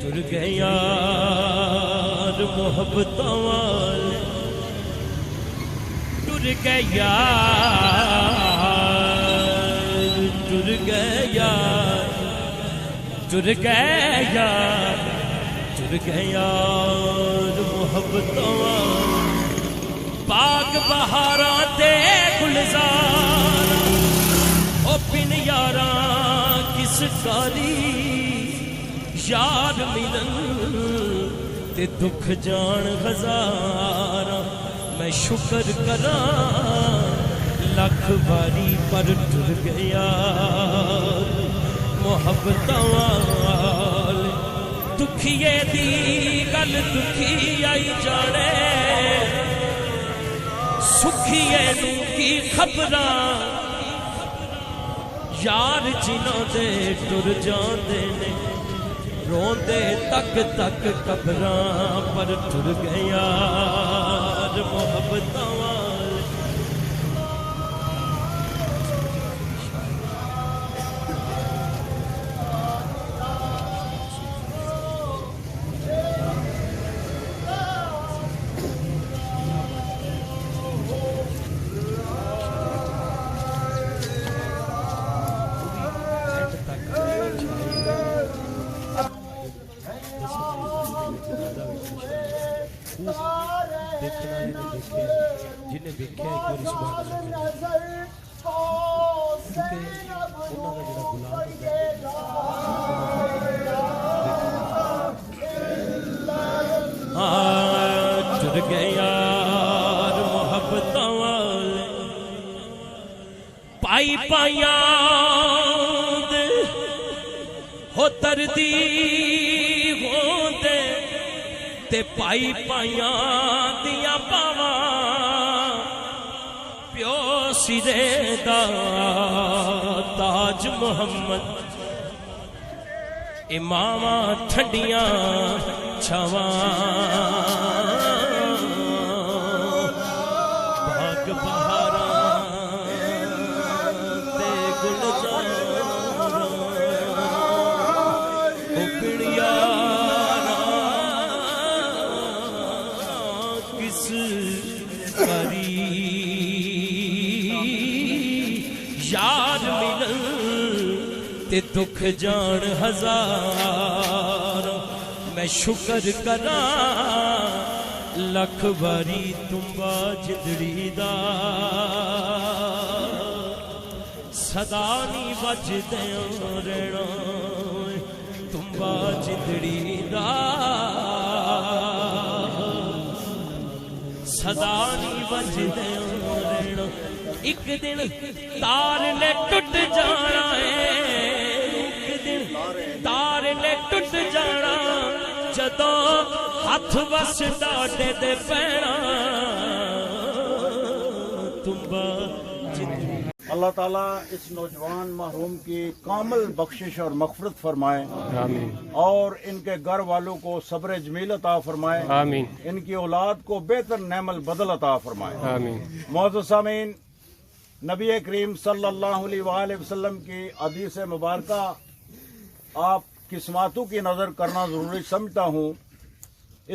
ٹر گئے یار محبتاں والے، ٹر گئے یار، ٹر گئے یار، ٹر گئے یار، ٹر گئے یار محبتاں والے، باغ بہاراں تے گلزاراں او بن یاراں کس کاری، یار ملن تے دکھ جان ہزاراں، میں شکر کراں لکھ باری پر ٹر گئے یار محبتاں والے، دکھیے دی گل دکھی آئی جانے، سکھیے نوں کی خبراں، یار جنہاں دے ٹر جاندے نے، روندے تک تک قبراں پر ٹر گئے یار محبتاں والے۔ جنہیں دیکھا ایک بار سبحان اللہ، ٹر گئے یار محبتاں والے، پائی پائیاں دے ہو تردی ہوندے تے پائی پائیاں دیاں پاواں، پیو سرے دا تاج محمد، اماماں ٹھنڈیاں چھاواں، باغ بہاراں تے گلزاراں، او بن یاراں کس کری، یار ملن تے دکھ جان ہزار، میں شکر کراں لکھ باری تمبا جدڑی دا، صدا نہیں بجدیاں رہنا تمبا جدڑی دا، صدا نہیں بجدیاں رہنا، ایک دن تار نے ٹوٹ جانا ہے، ایک دن تار نے ٹوٹ جانا، جدوں ہاتھ بس ڈاڈے دے پینا تمبا جدڑی۔ اللہ تعالیٰ اس نوجوان محروم کی کامل بخشش اور مغفرت فرمائے، آمین، اور ان کے گھر والوں کو صبر جمیل عطا فرمائے، آمین، ان کی اولاد کو بہتر نعم البدل عطا فرمائے۔ آمین۔ معزز سامعین، نبی کریم صلی اللہ علیہ وآلہ وسلم کی حدیث مبارکہ آپ کی سماعتوں کی نظر کرنا ضروری سمجھتا ہوں۔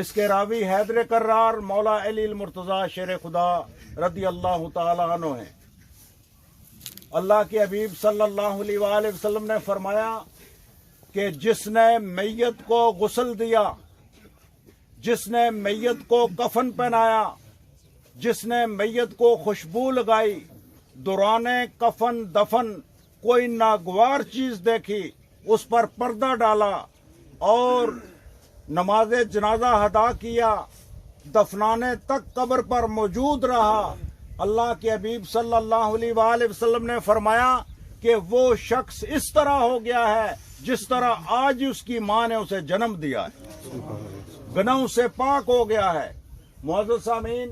اس کے راوی حیدر کرار مولا علی المرتضیٰ شیر خدا رضی اللہ تعالی عنہ ہیں۔ اللہ کے حبیب صلی اللہ علیہ وآلہ وسلم نے فرمایا کہ جس نے میت کو غسل دیا، جس نے میت کو کفن پہنایا، جس نے میت کو خوشبو لگائی، دوران کفن دفن کوئی ناگوار چیز دیکھی، اس پر پردہ ڈالا اور نماز جنازہ ادا کیا، دفنانے تک قبر پر موجود رہا، اللہ کے حبیب صلی اللہ علیہ وآلہ وسلم نے فرمایا کہ وہ شخص اس طرح ہو گیا ہے جس طرح آج اس کی ماں نے اسے جنم دیا ہے، گناہوں سے پاک ہو گیا ہے۔ معزز سامعین،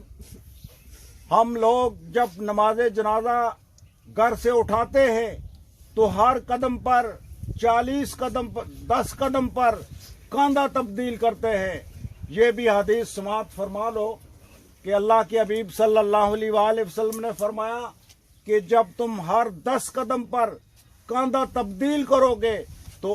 ہم لوگ جب نماز جنازہ گھر سے اٹھاتے ہیں تو ہر قدم پر 40 قدم پر 10 قدم پر کاندھا تبدیل کرتے ہیں۔ یہ بھی حدیث سماعت فرما لو کہ اللہ کے حبیب صلی اللہ علیہ وآلہ وسلم نے فرمایا کہ جب تم ہر 10 قدم پر کاندھا تبدیل کرو گے تو